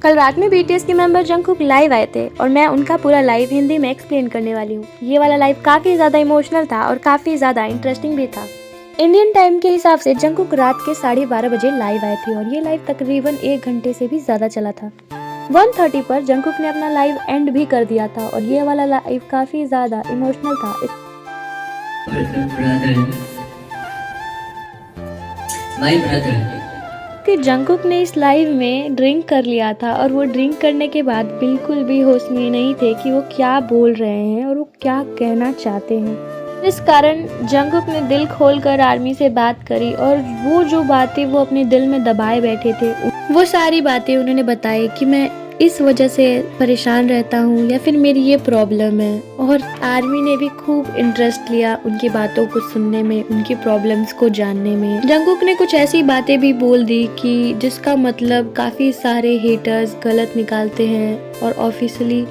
कल रात में बीटीएस के मेंबर जंगकुक लाइव आए थे और मैं उनका पूरा लाइव हिंदी में एक्सप्लेन करने वाली हूँ। ये वाला लाइव काफ़ी ज़्यादा इमोशनल था और काफ़ी ज़्यादा इंटरेस्टिंग भी था। इंडियन टाइम के हिसाब से जंगकुक रात के 12:30 बजे लाइव आए थे और ये लाइव तकरीबन 1 घंटे से भी ज़्यादा चला था। 1:30 पर जंगकुक ने अपना लाइव एंड भी कर दिया था और ये वाला लाइव काफ़ी ज़्यादा इमोशनल था। कि जंगकुक ने इस लाइव में ड्रिंक कर लिया था और वो ड्रिंक करने के बाद बिल्कुल भी होश में नहीं थे कि वो क्या बोल रहे हैं और वो क्या कहना चाहते हैं। इस कारण जंगकुक ने दिल खोलकर आर्मी से बात करी और वो जो बातें वो अपने दिल में दबाए बैठे थे वो सारी बातें उन्होंने बताई कि मैं इस वजह से परेशान रहता हूँ या फिर मेरी ये प्रॉब्लम है। और आर्मी ने भी खूब इंटरेस्ट लिया उनकी बातों को सुनने में, उनकी प्रॉब्लम्स को जानने में। जंगकुक ने कुछ ऐसी बातें भी बोल दी कि जिसका मतलब काफ़ी सारे हेटर्स गलत निकालते हैं और ऑफिशियली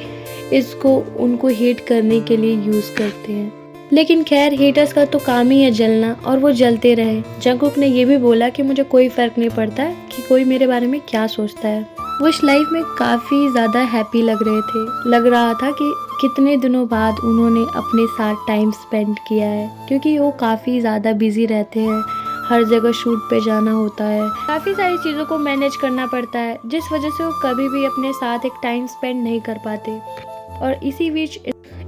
इसको उनको हेट करने के लिए यूज़ करते हैं। लेकिन खैर, हेटर्स का तो काम ही है जलना और वो जलते रहे। जंगकुक ने ये भी बोला कि मुझे कोई फ़र्क नहीं पड़ता कि कोई मेरे बारे में क्या सोचता है। वो इस लाइफ में काफ़ी ज़्यादा हैप्पी लग रहे थे। लग रहा था कि कितने दिनों बाद उन्होंने अपने साथ टाइम स्पेंड किया है, क्योंकि वो काफ़ी ज़्यादा बिजी रहते हैं। हर जगह शूट पे जाना होता है, काफ़ी सारी चीज़ों को मैनेज करना पड़ता है, जिस वजह से वो कभी भी अपने साथ एक टाइम स्पेंड नहीं कर पाते। और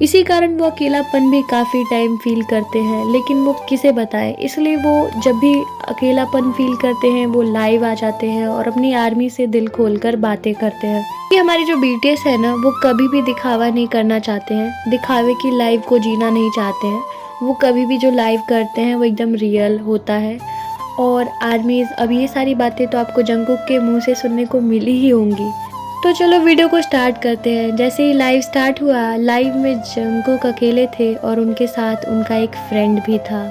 इसी कारण वो अकेलापन भी काफ़ी टाइम फील करते हैं, लेकिन वो किसे बताएं। इसलिए वो जब भी अकेलापन फील करते हैं वो लाइव आ जाते हैं और अपनी आर्मी से दिल खोलकर बातें करते हैं। कि हमारी जो बीटीएस है ना, वो कभी भी दिखावा नहीं करना चाहते हैं, दिखावे की लाइफ को जीना नहीं चाहते हैं। वो कभी भी जो लाइव करते हैं वो एकदम रियल होता है। और आर्मीज, अब ये सारी बातें तो आपको जंगकुक के मुँह से सुनने को मिली ही होंगी। तो चलो वीडियो को स्टार्ट करते हैं। जैसे ही लाइव स्टार्ट हुआ, लाइव में जंगकुक अकेले थे और उनके साथ उनका एक फ्रेंड भी था।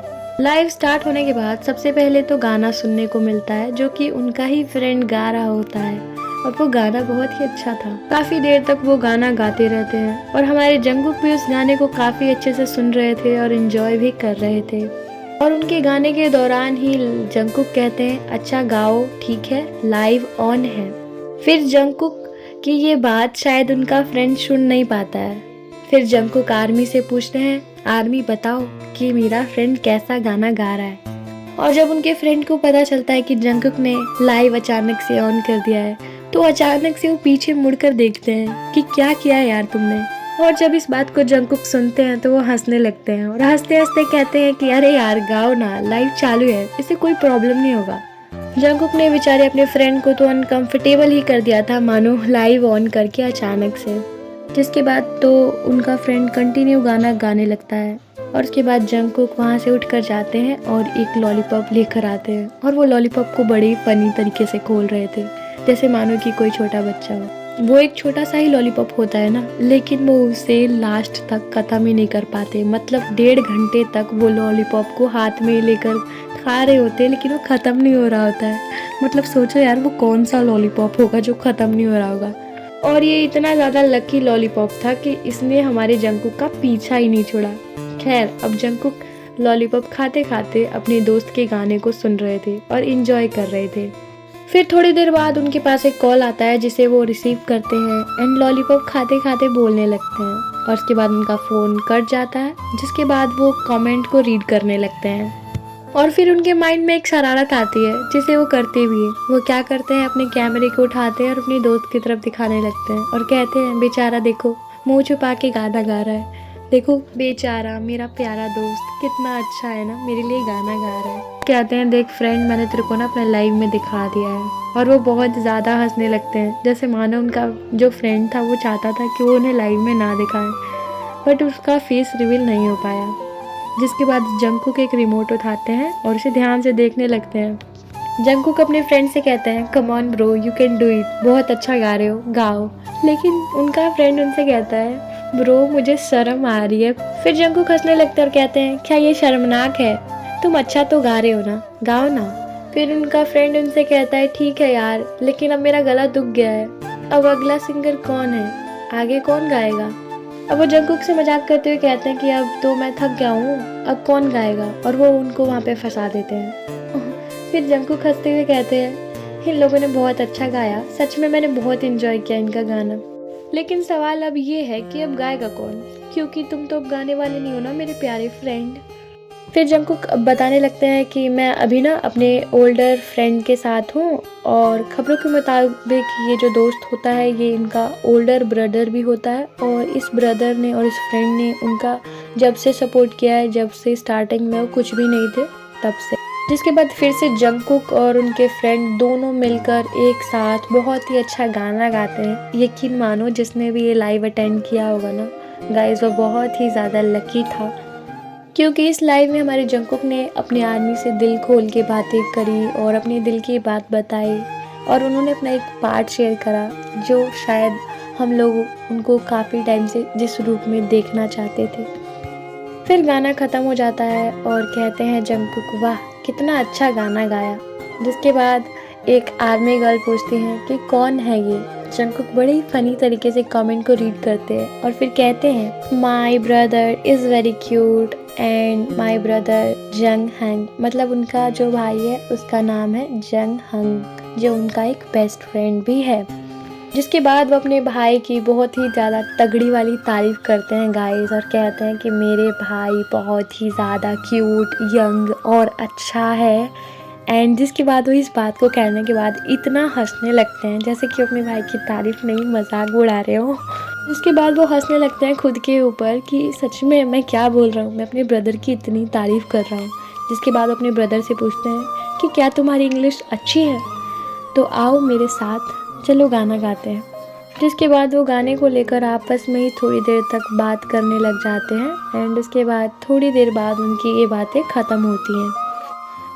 लाइव स्टार्ट होने के बाद सबसे पहले तो गाना सुनने को मिलता है, जो कि उनका ही फ्रेंड गा रहा होता है और वो गाना बहुत ही अच्छा था। काफ़ी देर तक वो गाना गाते रहते हैं और हमारे जंगकुक भी उस गाने को काफ़ी अच्छे से सुन रहे थे और एंजॉय भी कर रहे थे। और उनके गाने के दौरान ही जंगकुक कहते हैं, अच्छा गाओ, ठीक है, लाइव ऑन है। फिर जंगकुक कि ये बात शायद उनका फ्रेंड सुन नहीं पाता है। फिर जंगकुक आर्मी से पूछते हैं, आर्मी बताओ कि मेरा फ्रेंड कैसा गाना गा रहा है। और जब उनके फ्रेंड को पता चलता है कि जंगकुक ने लाइव अचानक से ऑन कर दिया है, तो अचानक से वो पीछे मुड़कर देखते हैं कि क्या किया यार तुमने। और जब इस बात को जंगकुक सुनते हैं तो वो हंसने लगते हैं और हंसते हंसते कहते हैं कि अरे यार गाओ ना, लाइव चालू है, इससे कोई प्रॉब्लम नहीं होगा। जंगकुक ने बेचारे अपने फ्रेंड को तो अनकंफर्टेबल ही कर दिया था, मानो लाइव ऑन करके अचानक से। जिसके बाद तो उनका फ्रेंड कंटिन्यू गाना गाने लगता है और उसके बाद जंगकुक वहाँ से उठकर जाते हैं और एक लॉलीपॉप लेकर आते हैं और वो लॉलीपॉप को बड़ी फनी तरीके से खोल रहे थे, जैसे मानो कि कोई छोटा बच्चा हो। वो एक छोटा सा ही लॉलीपॉप होता है ना, लेकिन वो उसे लास्ट तक ख़त्म ही नहीं कर पाते। मतलब 1.5 घंटे तक वो लॉलीपॉप को हाथ में लेकर खा रहे होते हैं, लेकिन वो ख़त्म नहीं हो रहा होता है। मतलब सोचो यार, वो कौन सा लॉलीपॉप होगा जो ख़त्म नहीं हो रहा होगा। और ये इतना ज़्यादा लकी लॉलीपॉप था कि इसने हमारे जंगकुक का पीछा ही नहीं छोड़ा। खैर, अब जंगकुक लॉलीपॉप खाते खाते अपने दोस्त के गाने को सुन रहे थे और इंजॉय कर रहे थे। फिर थोड़ी देर बाद उनके पास एक कॉल आता है जिसे वो रिसीव करते हैं एंड लॉलीपॉप खाते खाते बोलने लगते हैं और उसके बाद उनका फ़ोन कट जाता है, जिसके बाद वो कमेंट को रीड करने लगते हैं। और फिर उनके माइंड में एक शरारत आती है जिसे वो करते भी हैं। वो क्या करते हैं, अपने कैमरे को उठाते हैं और अपने दोस्त की तरफ दिखाने लगते हैं और कहते हैं, बेचारा देखो, मुंह छुपा के गाना गा रहा है, देखो बेचारा मेरा प्यारा दोस्त कितना अच्छा है ना, मेरे लिए गाना गा रहा है। कहते हैं, देख फ्रेंड, मैंने तेरे को ना अपने लाइव में दिखा दिया है। और वो बहुत ज़्यादा हंसने लगते हैं, जैसे मानो उनका जो फ्रेंड था वो चाहता था कि वो उन्हें लाइव में ना दिखाएं, बट उसका फेस रिवील नहीं हो पाया। जिसके बाद जंगकुक एक रिमोट उठाते हैं और उसे ध्यान से देखने लगते हैं। जंगकुक अपने फ्रेंड से कहते हैं, come on bro, you can do it, बहुत अच्छा गा रहे हो, गाओ। लेकिन उनका फ्रेंड उनसे कहता है, ब्रो मुझे शर्म आ रही है। फिर जंगकुक हंसने लगते हैं और कहते हैं, क्या ये शर्मनाक है, तुम अच्छा तो गा रहे हो ना, गाओ ना। फिर उनका फ्रेंड उनसे कहता है, ठीक है यार, लेकिन अब मेरा गला दुख गया है, अब अगला सिंगर कौन है, आगे कौन गाएगा। अब वो जंगकुक से मजाक करते हुए कहते हैं कि अब तो मैं थक गया हूँ, अब कौन गाएगा, और वो उनको वहाँ पे फंसा देते हैं। फिर जंगकुक हंसते हुए कहते हैं, इन लोगों ने बहुत अच्छा गाया, सच में मैंने बहुत एंजॉय किया इनका गाना। लेकिन सवाल अब ये है कि अब गाएगा कौन? क्योंकि तुम तो अब गाने वाले नहीं हो ना मेरे प्यारे फ्रेंड। फिर जंगकुक अब बताने लगते हैं कि मैं अभी ना अपने ओल्डर फ्रेंड के साथ हूँ, और खबरों के मुताबिक ये जो दोस्त होता है ये इनका ओल्डर ब्रदर भी होता है, और इस ब्रदर ने और इस फ्रेंड ने उनका जब से सपोर्ट किया है, जब से स्टार्टिंग में वो कुछ भी नहीं थे तब से। जिसके बाद फिर से जंगकुक और उनके फ्रेंड दोनों मिलकर एक साथ बहुत ही अच्छा गाना गाते हैं। यकीन मानो जिसने भी ये लाइव अटेंड किया होगा ना गाइस, वो बहुत ही ज़्यादा लकी था, क्योंकि इस लाइव में हमारे जंगकुक ने अपने आर्मी से दिल खोल के बातें करी और अपने दिल की बात बताई, और उन्होंने अपना एक पार्ट शेयर करा जो शायद हम लोग उनको काफ़ी टाइम से जिस रूप में देखना चाहते थे। फिर गाना ख़त्म हो जाता है और कहते हैं जंगकुक वाह कितना अच्छा गाना गाया। जिसके बाद एक आर्मी गर्ल पूछती है कि कौन है ये। जंगकुक बड़े ही फनी तरीके से कमेंट को रीड करते हैं और फिर कहते हैं my brother is very cute and my brother जंग हंग, मतलब उनका जो भाई है उसका नाम है जंग हंग, जो उनका एक बेस्ट फ्रेंड भी है। जिसके बाद वो अपने भाई की बहुत ही ज़्यादा तगड़ी वाली तारीफ़ करते हैं गाइस, और कहते हैं कि मेरे भाई बहुत ही ज़्यादा क्यूट, यंग और अच्छा है। एंड जिसके बाद वो इस बात को कहने के बाद इतना हंसने लगते हैं जैसे कि अपने भाई की तारीफ़ नहीं मजाक उड़ा रहे हो। उसके बाद वो हंसने लगते हैं खुद के ऊपर कि सच में मैं क्या बोल रहा हूँ, मैं अपने ब्रदर की इतनी तारीफ़ कर रहा हूँ। जिसके बाद अपने ब्रदर से पूछते हैं कि क्या तुम्हारी इंग्लिश अच्छी है, तो आओ मेरे साथ चलो गाना गाते हैं। जिसके बाद वो गाने को लेकर आपस में ही थोड़ी देर तक बात करने लग जाते हैं, एंड उसके बाद थोड़ी देर बाद उनकी ये बातें ख़त्म होती हैं।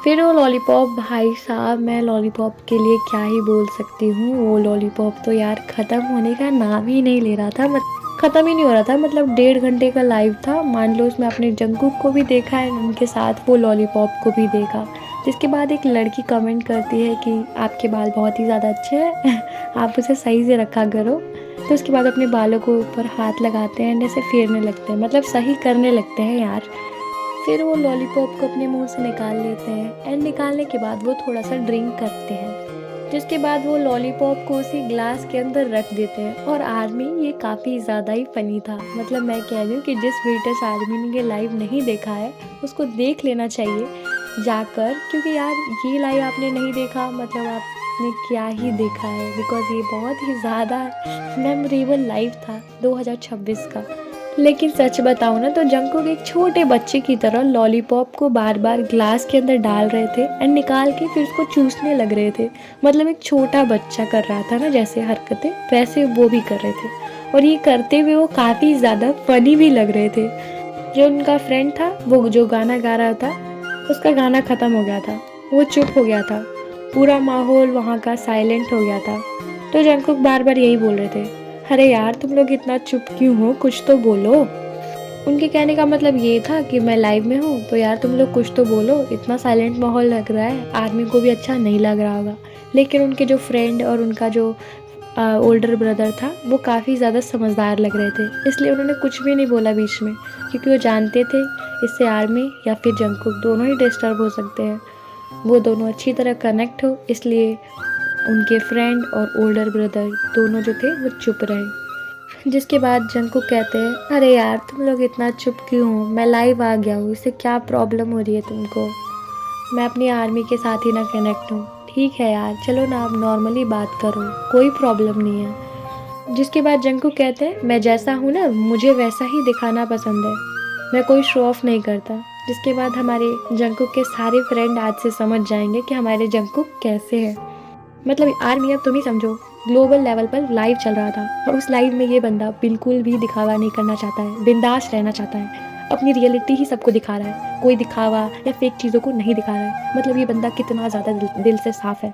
फिर वो लॉलीपॉप, भाई साहब मैं लॉलीपॉप के लिए क्या ही बोल सकती हूँ, वो लॉलीपॉप तो यार ख़त्म होने का नाम ही नहीं ले रहा था, ख़त्म ही नहीं हो रहा था। मतलब 1.5 घंटे का लाइव था, मान लो उसमें आपने जंगकुक को भी देखा है, उनके साथ वो लॉलीपॉप को भी देखा। जिसके बाद एक लड़की कमेंट करती है कि आपके बाल बहुत ही ज़्यादा अच्छे हैं आप उसे सही से रखा करो। तो उसके बाद अपने बालों को ऊपर हाथ लगाते हैं एंड ऐसे फेरने लगते हैं, मतलब सही करने लगते हैं यार। फिर वो लॉलीपॉप को अपने मुंह से निकाल लेते हैं एंड निकालने के बाद वो थोड़ा सा ड्रिंक करते हैं। जिसके बाद वो लॉलीपॉप को उसी ग्लास के अंदर रख देते हैं। और आर्मी ये काफ़ी ज़्यादा ही फ़नी था, मतलब मैं कह रही हूँ कि जिस ब्रिटिश आर्मी ने ये लाइव नहीं देखा है उसको देख लेना चाहिए जाकर, क्योंकि यार ये लाइव आपने नहीं देखा मतलब आपने क्या ही देखा है, बिकॉज ये बहुत ही ज़्यादा मेमोरेबल लाइव था 2026 का। लेकिन सच बताऊँ ना तो जंगकुक एक छोटे बच्चे की तरह लॉलीपॉप को बार बार ग्लास के अंदर डाल रहे थे एंड निकाल के फिर उसको चूसने लग रहे थे। मतलब एक छोटा बच्चा कर रहा था ना जैसे हरकतें, वैसे वो भी कर रहे थे, और ये करते हुए वो काफ़ी ज़्यादा फनी भी लग रहे थे। जो उनका फ्रेंड था वो जो गाना गा रहा था उसका गाना ख़त्म हो गया था, वो चुप हो गया था, पूरा माहौल वहाँ का साइलेंट हो गया था। तो जंगकुक बार बार यही बोल रहे थे अरे यार तुम लोग इतना चुप क्यों हो, कुछ तो बोलो। उनके कहने का मतलब ये था कि मैं लाइव में हूँ तो यार तुम लोग कुछ तो बोलो, इतना साइलेंट माहौल लग रहा है, आर्मी को भी अच्छा नहीं लग रहा होगा। लेकिन उनके जो फ्रेंड और उनका जो ओल्डर ब्रदर था वो काफ़ी ज़्यादा समझदार लग रहे थे, इसलिए उन्होंने कुछ भी नहीं बोला बीच में, क्योंकि वो जानते थे इससे आर्मी या फिर जंगकुक दोनों ही डिस्टर्ब हो सकते हैं। वो दोनों अच्छी तरह कनेक्ट हो, इसलिए उनके फ्रेंड और ओल्डर ब्रदर दोनों जो थे वो चुप रहे। जिसके बाद जंगकुक कहते हैं अरे यार तुम लोग इतना चुप क्यों हो, मैं लाइव आ गया हूँ, इससे क्या प्रॉब्लम हो रही है तुमको, मैं अपनी आर्मी के साथ ही ना कनेक्ट हूँ। ठीक है यार चलो ना आप नॉर्मली बात करो, कोई प्रॉब्लम नहीं है। जिसके बाद जंगकुक कहते हैं मैं जैसा हूँ ना मुझे वैसा ही दिखाना पसंद है, मैं कोई शो ऑफ नहीं करता। जिसके बाद हमारे जंगकुक के सारे फ्रेंड आज से समझ जाएंगे कि हमारे जंगकुक कैसे हैं। मतलब आर्मी अब तुम ही समझो ग्लोबल लेवल पर लाइव चल रहा था और उस लाइव में ये बंदा बिल्कुल भी दिखावा नहीं करना चाहता है, बिंदास रहना चाहता है, अपनी रियलिटी ही सबको दिखा रहा है, कोई दिखावा या फेक चीज़ों को नहीं दिखा रहा है। मतलब ये बंदा कितना ज़्यादा दिल से साफ है।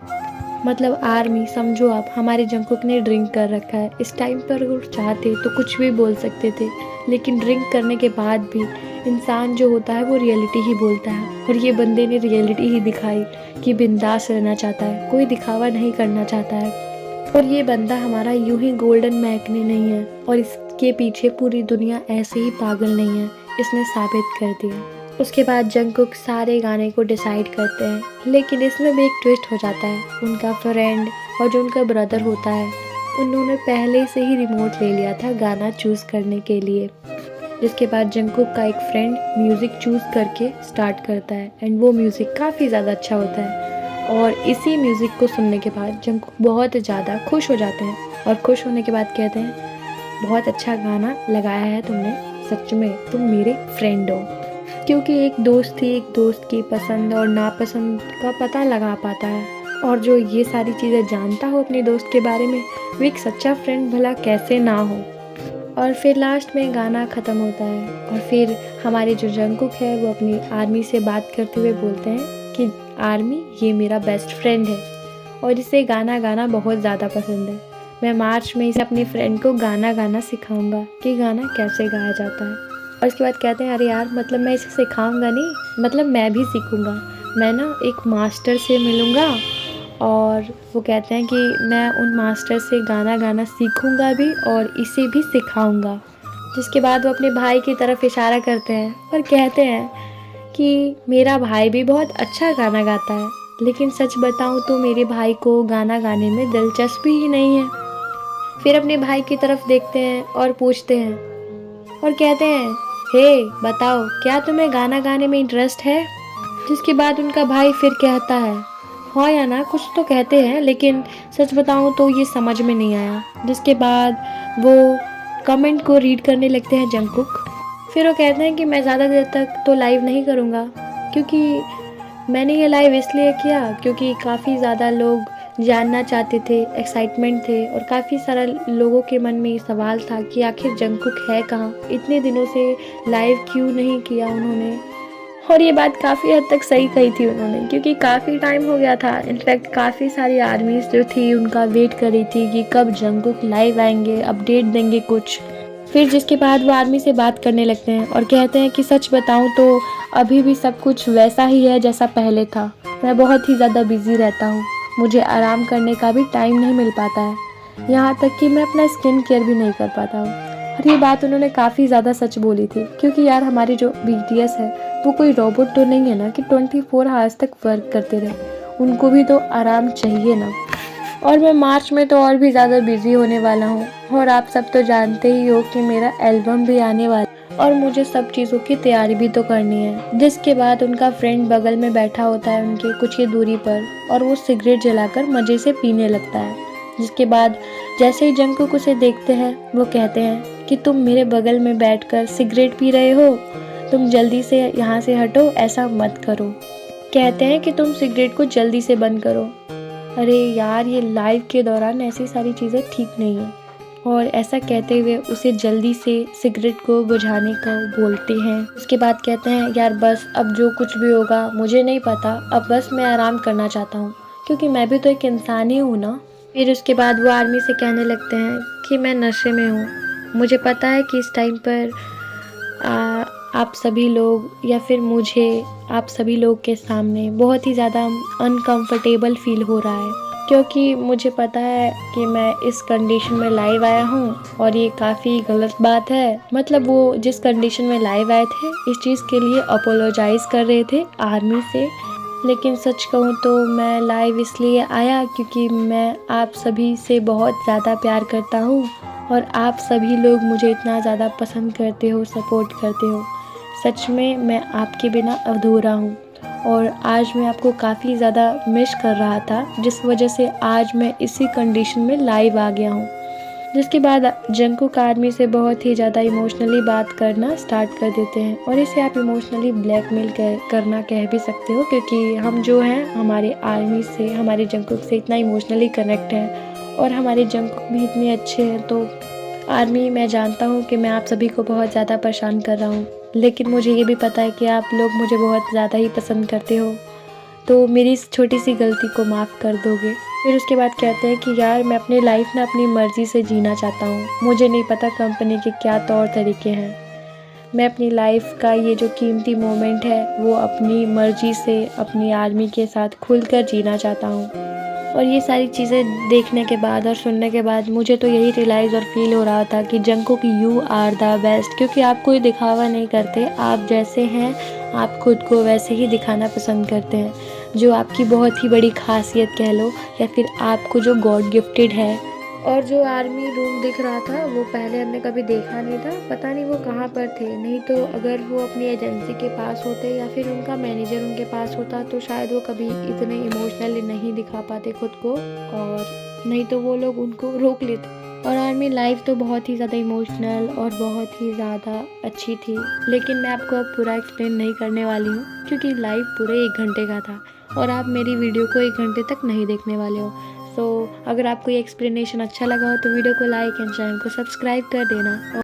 मतलब आर्मी समझो आप, हमारे जंगकुक ने ड्रिंक कर रखा है, इस टाइम पर अगर चाहते तो कुछ भी बोल सकते थे, लेकिन ड्रिंक करने के बाद भी इंसान जो होता है वो रियलिटी ही बोलता है, और ये बंदे ने रियलिटी ही दिखाई कि बिंदास रहना चाहता है, कोई दिखावा नहीं करना चाहता है। और ये बंदा हमारा यूं ही गोल्डन मैकने नहीं है, और इसके पीछे पूरी दुनिया ऐसे ही पागल नहीं है, इसने साबित कर दिया। उसके बाद जंगकुक सारे गाने को डिसाइड करते हैं, लेकिन इसमें भी एक ट्विस्ट हो जाता है। उनका फ्रेंड और जो उनका ब्रदर होता है, उन्होंने पहले से ही रिमोट ले लिया था गाना चूज़ करने के लिए। जिसके बाद जंगकुक का एक फ्रेंड म्यूज़िक चूज़ करके स्टार्ट करता है एंड वो म्यूज़िक काफ़ी ज़्यादा अच्छा होता है। और इसी म्यूज़िक को सुनने के बाद जंगकुक बहुत ज़्यादा खुश हो जाते हैं और खुश होने के बाद कहते हैं, बहुत अच्छा गाना लगाया है तुमने, सच में तुम मेरे फ्रेंड हो। क्योंकि एक दोस्त ही एक दोस्त की पसंद और नापसंद का पता लगा पाता है, और जो ये सारी चीज़ें जानता हो अपने दोस्त के बारे में, वो एक सच्चा फ्रेंड भला कैसे ना हो। और फिर लास्ट में गाना ख़त्म होता है और फिर हमारे जो जंगकुक है वो अपनी आर्मी से बात करते हुए बोलते हैं कि आर्मी ये मेरा बेस्ट फ्रेंड है और इसे गाना गाना बहुत ज़्यादा पसंद है। मैं मार्च में इसे अपने फ्रेंड को गाना गाना सिखाऊंगा कि गाना कैसे गाया जाता है। और उसके बाद कहते हैं, अरे यार मतलब मैं इसे सिखाऊंगा नहीं, मतलब मैं भी सीखूंगा, मैं ना एक मास्टर से मिलूंगा और वो कहते हैं कि मैं उन मास्टर से गाना गाना सीखूंगा भी और इसे भी सिखाऊंगा। जिसके बाद वो अपने भाई की तरफ इशारा करते हैं और कहते हैं कि मेरा भाई भी बहुत अच्छा गाना गाता है, लेकिन सच बताऊं तो मेरे भाई को गाना गाने में दिलचस्पी ही नहीं है। फिर अपने भाई की तरफ देखते हैं और पूछते हैं और कहते हैं, हे बताओ क्या तुम्हें गाना गाने में इंटरेस्ट है। जिसके बाद उनका भाई फिर कहता है, हाँ या ना कुछ तो कहते हैं, लेकिन सच बताऊं तो ये समझ में नहीं आया। जिसके बाद वो कमेंट को रीड करने लगते हैं जंगकुक। फिर वो कहते हैं कि मैं ज़्यादा देर तक तो लाइव नहीं करूँगा, क्योंकि मैंने ये लाइव इसलिए किया क्योंकि काफ़ी ज़्यादा लोग जानना चाहते थे, एक्साइटमेंट थे और काफ़ी सारा लोगों के मन में ये सवाल था कि आखिर जंगकुक है कहाँ, इतने दिनों से लाइव क्यों नहीं किया उन्होंने। और ये बात काफ़ी हद तक सही कही थी उन्होंने, क्योंकि काफ़ी टाइम हो गया था। इनफैक्ट काफ़ी सारी आर्मीज जो थी उनका वेट कर रही थी कि कब जंगकुक लाइव आएंगे, अपडेट देंगे कुछ। फिर जिसके बाद वो आर्मी से बात करने लगते हैं और कहते हैं कि सच बताऊं तो अभी भी सब कुछ वैसा ही है जैसा पहले था। मैं बहुत ही ज़्यादा बिजी रहता हूँ, मुझे आराम करने का भी टाइम नहीं मिल पाता है, यहाँ तक कि मैं अपना स्किन केयर भी नहीं कर पाता हूँ। और ये बात उन्होंने काफ़ी ज़्यादा सच बोली थी, क्योंकि यार हमारी जो BTS है वो कोई रोबोट तो नहीं है ना कि 24 आवर्स तक वर्क करते रहे, उनको भी तो आराम चाहिए ना। और मैं मार्च में तो और भी ज़्यादा बिजी होने वाला हूँ, और आप सब तो जानते ही हो कि मेरा एल्बम भी आने वाला और मुझे सब चीज़ों की तैयारी भी तो करनी है। जिसके बाद उनका फ्रेंड बगल में बैठा होता है उनके कुछ ही दूरी पर, और वो सिगरेट जलाकर मज़े से पीने लगता है। जिसके बाद जैसे ही जंगकुक उसे देखते हैं वो कहते हैं कि तुम मेरे बगल में बैठकर सिगरेट पी रहे हो, तुम जल्दी से यहाँ से हटो, ऐसा मत करो। कहते हैं कि तुम सिगरेट को जल्दी से बंद करो। अरे यार ये लाइव के दौरान ऐसी सारी चीज़ें ठीक नहीं है। और ऐसा कहते हुए उसे जल्दी से सिगरेट को बुझाने का बोलते हैं। उसके बाद कहते हैं, यार बस अब जो कुछ भी होगा मुझे नहीं पता, अब बस मैं आराम करना चाहता हूँ, क्योंकि मैं भी तो एक इंसान ही हूँ ना। फिर उसके बाद वो आर्मी से कहने लगते हैं कि मैं नशे में हूँ, मुझे पता है कि इस टाइम पर आप सभी लोग या फिर मुझे आप सभी लोग के सामने बहुत ही ज़्यादा अनकंफर्टेबल फील हो रहा है, क्योंकि मुझे पता है कि मैं इस कंडीशन में लाइव आया हूँ और ये काफ़ी गलत बात है। मतलब वो जिस कंडीशन में लाइव आए थे इस चीज़ के लिए अपोलोजाइज़ कर रहे थे आर्मी से, लेकिन सच कहूँ तो मैं लाइव इसलिए आया क्योंकि मैं आप सभी से बहुत ज़्यादा प्यार करता हूँ और आप सभी लोग मुझे इतना ज़्यादा पसंद करते हो, सपोर्ट करते हो। सच में मैं आपके बिना अधूरा हूँ और आज मैं आपको काफ़ी ज़्यादा मिस कर रहा था, जिस वजह से आज मैं इसी कंडीशन में लाइव आ गया हूँ। जिसके बाद जंगकुक आर्मी से बहुत ही ज़्यादा इमोशनली बात करना स्टार्ट कर देते हैं, और इसे आप इमोशनली ब्लैकमेल करना कह भी सकते हो, क्योंकि हम जो हैं हमारे आर्मी से, हमारे जंगकुक से इतना इमोशनली कनेक्ट हैं और हमारे जंगकुक भी इतने अच्छे हैं। तो आर्मी, मैं जानता हूँ कि मैं आप सभी को बहुत ज़्यादा परेशान कर रहा हूँ, लेकिन मुझे ये भी पता है कि आप लोग मुझे बहुत ज़्यादा ही पसंद करते हो, तो मेरी इस छोटी सी गलती को माफ़ कर दोगे। फिर उसके बाद कहते हैं कि यार मैं अपनी लाइफ ना अपनी मर्ज़ी से जीना चाहता हूँ, मुझे नहीं पता कंपनी के क्या तौर तरीके हैं, मैं अपनी लाइफ का ये जो कीमती मोमेंट है वो अपनी मर्ज़ी से अपनी आर्मी के साथ खुलकर जीना चाहता हूँ। और ये सारी चीज़ें देखने के बाद और सुनने के बाद मुझे तो यही रियलाइज़ और फील हो रहा था कि Jungkook you are the best, क्योंकि आप कोई दिखावा नहीं करते, आप जैसे हैं आप खुद को वैसे ही दिखाना पसंद करते हैं, जो आपकी बहुत ही बड़ी खासियत कह लो या फिर आपको जो गॉड गिफ्टेड है। और जो आर्मी रूम दिख रहा था वो पहले हमने कभी देखा नहीं था, पता नहीं वो कहाँ पर थे, नहीं तो अगर वो अपनी एजेंसी के पास होते या फिर उनका मैनेजर उनके पास होता तो शायद वो कभी इतने इमोशनली नहीं दिखा पाते खुद को, और नहीं तो वो लोग उनको रोक लेते। और आर्मी लाइफ तो बहुत ही ज़्यादा इमोशनल और बहुत ही ज़्यादा अच्छी थी, लेकिन मैं आपको अब पूरा एक्सप्लेन नहीं करने वाली हूँ क्योंकि लाइव पूरे 1 घंटे का था और आप मेरी वीडियो को 1 घंटे तक नहीं देखने वाले हो। अगर आपको ये एक्सप्लेनेशन अच्छा लगा हो तो वीडियो को लाइक एंड चैनल को सब्सक्राइब कर देना।